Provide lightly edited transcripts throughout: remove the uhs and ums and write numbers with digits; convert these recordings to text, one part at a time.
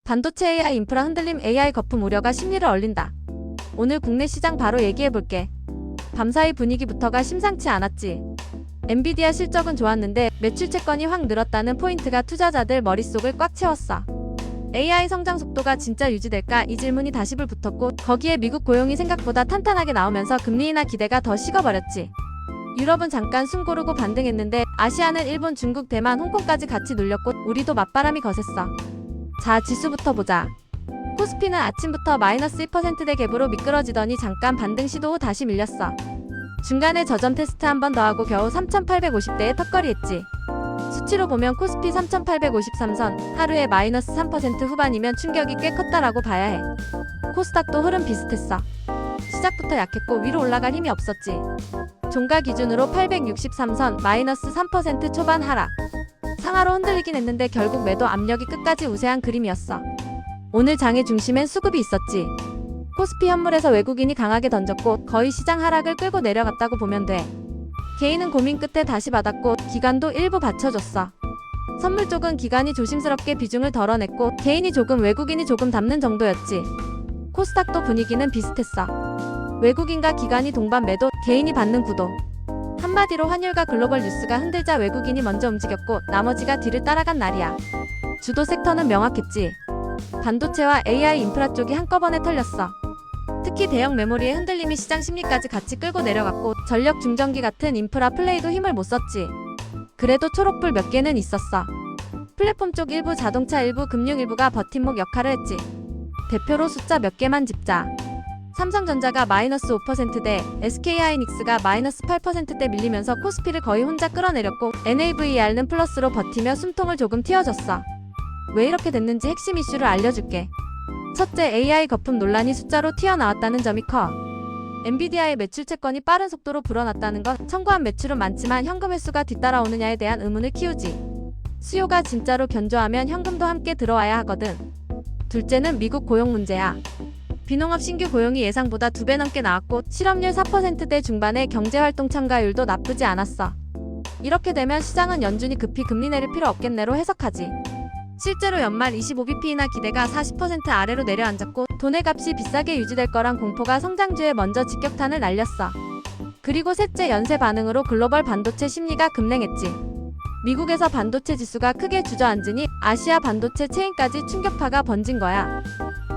반도체 AI 인프라 흔들림 AI 거품 우려가 심리를 얼린다. 오늘 국내 시장 바로 얘기해볼게. 밤사이 분위기부터가 심상치 않았지. 엔비디아 실적은 좋았는데 매출 채권이 확 늘었다는 포인트가 투자자들 머릿속을 꽉 채웠어. AI 성장 속도가 진짜 유지될까 이 질문이 다시 불붙었고, 거기에 미국 고용이 생각보다 탄탄하게 나오면서 금리 인하 기대가 더 식어버렸지. 유럽은 잠깐 숨 고르고 반등했는데 아시아는 일본, 중국, 대만, 홍콩까지 같이 눌렸고 우리도 맞바람이 거셌어. 자, 지수부터 보자. 코스피는 아침부터 마이너스 2%대 갭으로 미끄러지더니 잠깐 반등 시도 후 다시 밀렸어. 중간에 저점 테스트 한 번 더 하고 겨우 3,850대에 턱걸이했지. 수치로 보면 코스피 3,853선, 하루에 마이너스 3% 후반이면 충격이 꽤 컸다라고 봐야 해. 코스닥도 흐름 비슷했어. 시작부터 약했고 위로 올라갈 힘이 없었지. 종가 기준으로 863선, 마이너스 3% 초반 하락. 상하로 흔들리긴 했는데 결국 매도 압력이 끝까지 우세한 그림이었어. 오늘 장의 중심엔 수급이 있었지. 코스피 현물에서 외국인이 강하게 던졌고 거의 시장 하락을 끌고 내려갔다고 보면 돼. 개인은 고민 끝에 다시 받았고 기관도 일부 받쳐줬어. 선물 쪽은 기관이 조심스럽게 비중을 덜어냈고 개인이 조금 외국인이 조금 담는 정도였지. 코스닥도 분위기는 비슷했어. 외국인과 기관이 동반 매도, 개인이 받는 구도. 한마디로 환율과 글로벌 뉴스가 흔들자 외국인이 먼저 움직였고 나머지가 뒤를 따라간 날이야. 주도 섹터는 명확했지. 반도체와 AI 인프라 쪽이 한꺼번에 털렸어. 특히 대형 메모리의 흔들림이 시장 심리까지 같이 끌고 내려갔고 전력 중전기 같은 인프라 플레이도 힘을 못 썼지. 그래도 초록불 몇 개는 있었어. 플랫폼 쪽 일부, 자동차 일부, 금융 일부가 버팀목 역할을 했지. 대표로 숫자 몇 개만 짚자. 삼성전자가 마이너스 5%대, SK하이닉스가 마이너스 8%대 밀리면서 코스피를 거의 혼자 끌어내렸고 NAVER는 플러스로 버티며 숨통을 조금 틔워줬어. 왜 이렇게 됐는지 핵심 이슈를 알려줄게. 첫째, AI 거품 논란이 숫자로 튀어나왔다는 점이 커. 엔비디아의 매출 채권이 빠른 속도로 불어났다는 건 청구한 매출은 많지만 현금 회수가 뒤따라오느냐에 대한 의문을 키우지. 수요가 진짜로 견조하면 현금도 함께 들어와야 하거든. 둘째는 미국 고용 문제야. 비농업 신규 고용이 예상보다 2배 넘게 나왔고 실업률 4%대 중반의 경제활동 참가율도 나쁘지 않았어. 이렇게 되면 시장은 연준이 급히 금리 내릴 필요 없겠네로 해석하지. 실제로 연말 25bp 인하 기대가 40% 아래로 내려앉았고 돈의 값이 비싸게 유지될 거란 공포가 성장주에 먼저 직격탄을 날렸어. 그리고 셋째, 연쇄 반응으로 글로벌 반도체 심리가 급냉했지. 미국에서 반도체 지수가 크게 주저앉으니 아시아 반도체 체인까지 충격파가 번진 거야.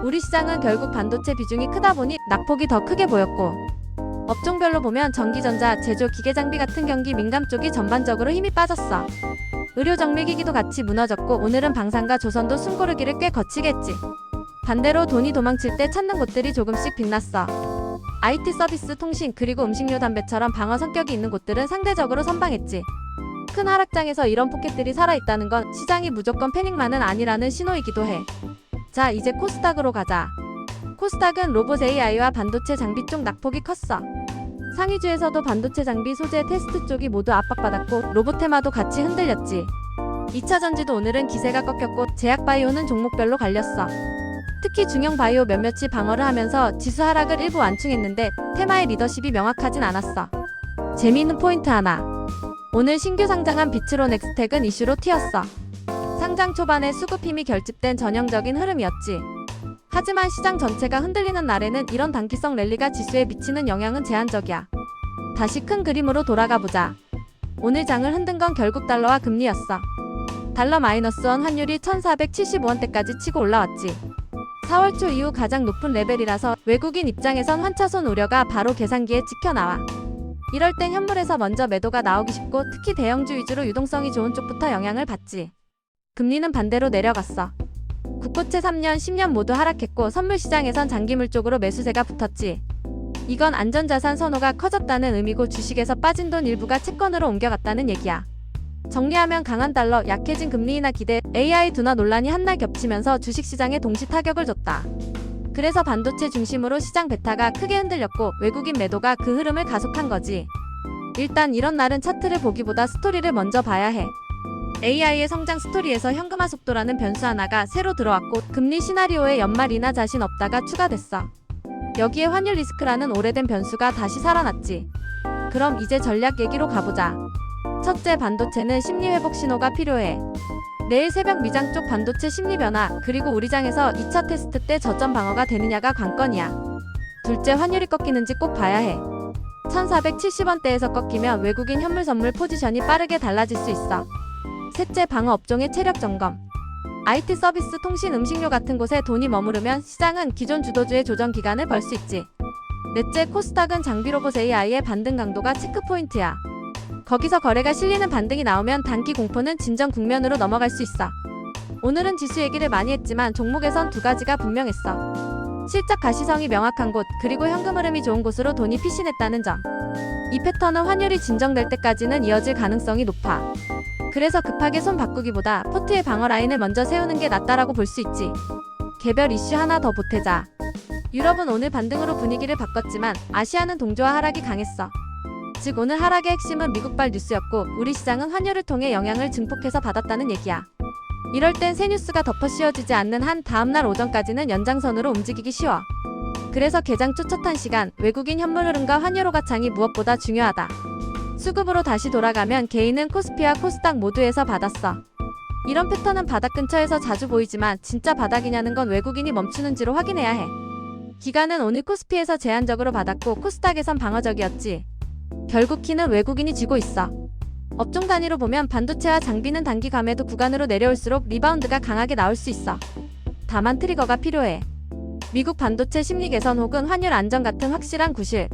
우리 시장은 결국 반도체 비중이 크다 보니 낙폭이 더 크게 보였고, 업종별로 보면 전기전자, 제조, 기계장비 같은 경기 민감 쪽이 전반적으로 힘이 빠졌어. 의료 정밀기기도 같이 무너졌고 오늘은 방산과 조선도 숨고르기를 꽤 거치게 했지. 반대로 돈이 도망칠 때 찾는 곳들이 조금씩 빛났어. IT 서비스, 통신, 그리고 음식료, 담배처럼 방어 성격이 있는 곳들은 상대적으로 선방했지. 큰 하락장에서 이런 포켓들이 살아있다는 건 시장이 무조건 패닉만은 아니라는 신호이기도 해. 자, 이제 코스닥으로 가자. 코스닥은 로봇 AI와 반도체 장비 쪽 낙폭이 컸어. 상위주에서도 반도체 장비, 소재, 테스트 쪽이 모두 압박받았고 로봇 테마도 같이 흔들렸지. 2차 전지도 오늘은 기세가 꺾였고 제약바이오는 종목별로 갈렸어. 특히 중형 바이오 몇몇이 방어를 하면서 지수 하락을 일부 완충했는데 테마의 리더십이 명확하진 않았어. 재미있는 포인트 하나. 오늘 신규 상장한 비츠론 엑스텍은 이슈로 튀었어. 상장 초반에 수급 힘이 결집된 전형적인 흐름이었지. 하지만 시장 전체가 흔들리는 날에는 이런 단기성 랠리가 지수에 미치는 영향은 제한적이야. 다시 큰 그림으로 돌아가 보자. 오늘 장을 흔든 건 결국 달러와 금리였어. 달러 마이너스 원 환율이 1,475원대까지 치고 올라왔지. 4월 초 이후 가장 높은 레벨이라서 외국인 입장에선 환차손 우려가 바로 계산기에 찍혀나와. 이럴 땐 현물에서 먼저 매도가 나오기 쉽고 특히 대형주 위주로 유동성이 좋은 쪽부터 영향을 받지. 금리는 반대로 내려갔어. 국고채 3년, 10년 모두 하락했고 선물 시장에선 장기물 쪽으로 매수세가 붙었지. 이건 안전자산 선호가 커졌다는 의미고 주식에서 빠진 돈 일부가 채권으로 옮겨갔다는 얘기야. 정리하면 강한 달러, 약해진 금리 인하 기대, AI 둔화 논란이 한날 겹치면서 주식시장에 동시 타격을 줬다. 그래서 반도체 중심으로 시장 베타가 크게 흔들렸고 외국인 매도가 그 흐름을 가속한 거지. 일단 이런 날은 차트를 보기보다 스토리를 먼저 봐야 해. AI의 성장 스토리에서 현금화 속도라는 변수 하나가 새로 들어왔고 금리 시나리오에 연말 인하 자신 없다가 추가됐어. 여기에 환율 리스크라는 오래된 변수가 다시 살아났지. 그럼 이제 전략 얘기로 가보자. 첫째, 반도체는 심리 회복 신호가 필요해. 내일 새벽 미장 쪽 반도체 심리 변화, 그리고 우리 장에서 2차 테스트 때 저점 방어가 되느냐가 관건이야. 둘째, 환율이 꺾이는지 꼭 봐야 해. 1470원대에서 꺾이면 외국인 현물 선물 포지션이 빠르게 달라질 수 있어. 셋째, 방어 업종의 체력 점검. IT 서비스, 통신, 음식료 같은 곳에 돈이 머무르면 시장은 기존 주도주의 조정 기간을 벌 수 있지. 넷째, 코스닥은 장비 로봇 AI의 반등 강도가 체크포인트야. 거기서 거래가 실리는 반등이 나오면 단기 공포는 진정 국면으로 넘어갈 수 있어. 오늘은 지수 얘기를 많이 했지만 종목에선 두 가지가 분명했어. 실적 가시성이 명확한 곳, 그리고 현금 흐름이 좋은 곳으로 돈이 피신했다는 점. 이 패턴은 환율이 진정될 때까지는 이어질 가능성이 높아. 그래서 급하게 손 바꾸기보다 포트의 방어 라인을 먼저 세우는 게 낫다라고 볼 수 있지. 개별 이슈 하나 더 보태자. 유럽은 오늘 반등으로 분위기를 바꿨지만 아시아는 동조와 하락이 강했어. 즉 오늘 하락의 핵심은 미국발 뉴스였고 우리 시장은 환율을 통해 영향을 증폭해서 받았다는 얘기야. 이럴 땐 새 뉴스가 덮어 씌워지지 않는 한 다음날 오전까지는 연장선으로 움직이기 쉬워. 그래서 개장 초 첫 한 시간 외국인 현물 흐름과 환율 호가창이 무엇보다 중요하다. 수급으로 다시 돌아가면 개인은 코스피와 코스닥 모두에서 받았어. 이런 패턴은 바닥 근처에서 자주 보이지만 진짜 바닥이냐는 건 외국인이 멈추는지로 확인해야 해. 기간은 오늘 코스피에서 제한적으로 받았고 코스닥에선 방어적이었지. 결국 키는 외국인이 쥐고 있어. 업종 단위로 보면 반도체와 장비는 단기 감에도 구간으로 내려올수록 리바운드가 강하게 나올 수 있어. 다만 트리거가 필요해. 미국 반도체 심리 개선 혹은 환율 안정 같은 확실한 구실.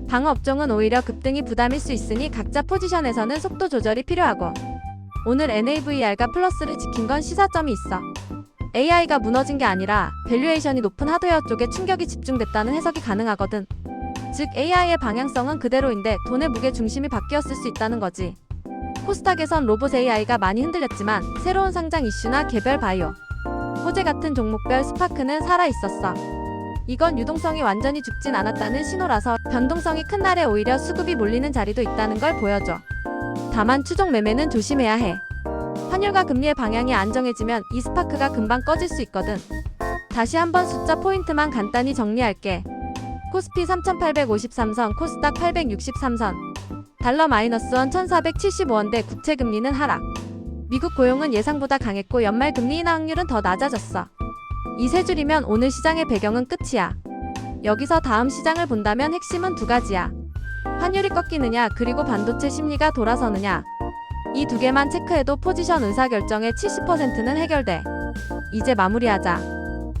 방어 업종은 오히려 급등이 부담일 수 있으니 각자 포지션에서는 속도 조절이 필요하고. 오늘 NAVR가 플러스를 지킨 건 시사점이 있어. AI가 무너진 게 아니라 밸류에이션이 높은 하드웨어 쪽에 충격이 집중됐다는 해석이 가능하거든. 즉 AI의 방향성은 그대로인데 돈의 무게 중심이 바뀌었을 수 있다는 거지. 코스닥에선 로봇 AI가 많이 흔들렸지만 새로운 상장 이슈나 개별 바이오, 호재 같은 종목별 스파크는 살아있었어. 이건 유동성이 완전히 죽진 않았다는 신호라서 변동성이 큰 날에 오히려 수급이 몰리는 자리도 있다는 걸 보여줘. 다만 추종 매매는 조심해야 해. 환율과 금리의 방향이 안정해지면 이 스파크가 금방 꺼질 수 있거든. 다시 한번 숫자 포인트만 간단히 정리할게. 코스피 3853선, 코스닥 863선. 달러 마이너스 원 1475원대. 국채금리는 하락. 미국 고용은 예상보다 강했고 연말 금리 인하 확률은 더 낮아졌어. 이 세 줄이면 오늘 시장의 배경은 끝이야. 여기서 다음 시장을 본다면 핵심은 두 가지야. 환율이 꺾이느냐 그리고 반도체 심리가 돌아서느냐. 이 두 개만 체크해도 포지션 의사결정의 70%는 해결돼. 이제 마무리하자.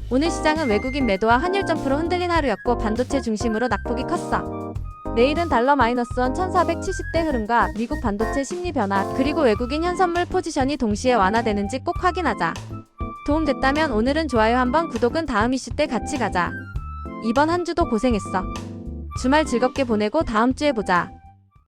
오늘 시장은 외국인 매도와 환율 점프로 흔들린 하루였고 반도체 중심으로 낙폭이 컸어. 내일은 달러 마이너스 원 1470대 흐름과 미국 반도체 심리 변화 그리고 외국인 현선물 포지션이 동시에 완화되는지 꼭 확인하자. 도움됐다면 오늘은 좋아요 한번, 구독은 다음 이슈 때 같이 가자. 이번 한 주도 고생했어. 주말 즐겁게 보내고 다음 주에 보자.